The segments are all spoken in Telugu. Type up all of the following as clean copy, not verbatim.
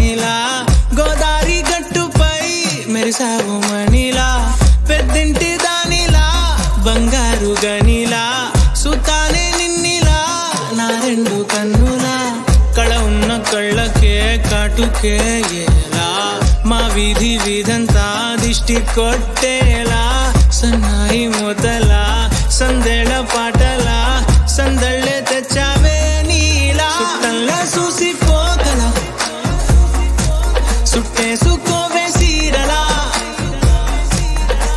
వాణిలా గోదారి గట్టుపై మెరిసావు మణిలా పెద్దింటి దానిలా బంగారు గనిలా సుతానే నిన్నిలా నా రెండు కన్నులా కళ ఉన్న కళ్ళకే కాటుకే ఎలా మా వీధి వీధంతా దిష్టి కొట్టేలా సన్నాయి మొదలా సందేళ పాటలా సందళ్ళే తెచ్చావే నీలా సుట్టంలా చూసిపోగల సుట్టేసుకోవే సీరలా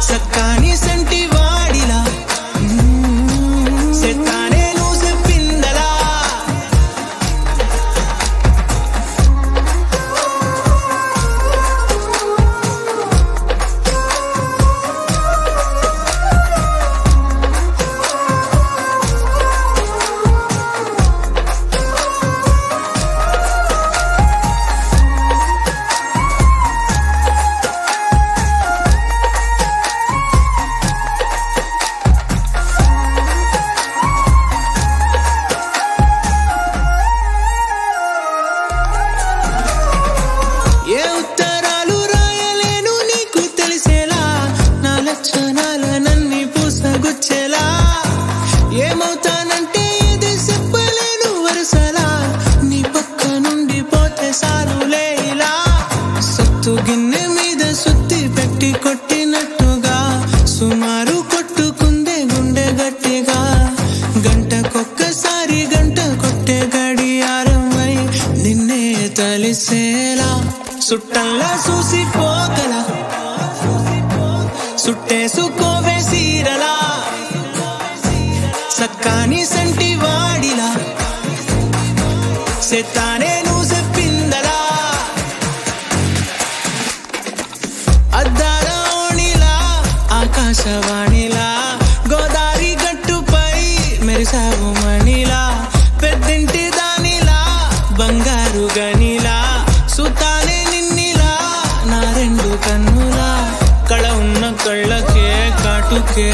సక్కాని సంటి వాడిలా సెత్తానే నువ్వు చెప్పిందలా ఏ ఉత్తరాలు రాయలేను నీకు తెలిసేలా నా లక్షణాలనన్నీ పూసగుచ్చేలా ఏమవుతానంటే ఇది చెప్పలేను వరుసలా నీ పక్క నుండి పోతే సారులే ఇలా సత్తు గిన్నె మీద సుత్తి పెట్టి కొట్టినట్టుగా సుమారు కొట్టుకుందే గుండె గట్టిగా గంటకొక్కసారి గంట కొట్టే గడియారమై నిన్నే తలిసేలా సుట్టంలా చూసిపోగల సుట్టేసుకోవే సీరలా సక్కాని సంటి వాడిలా సెత్తానే నువ్వు చెప్పిందలా అద్దాల ఓణిలా ఆకాశవాణిలా గోదారి గట్టుపై మెరిసావు మణిలా పెద్దింటి దానిలా బంగారు గనిలా సుతానే నిన్నిలా నా రెండు కన్నులా కళ ఉన్న కళ్ళకే కాటుకే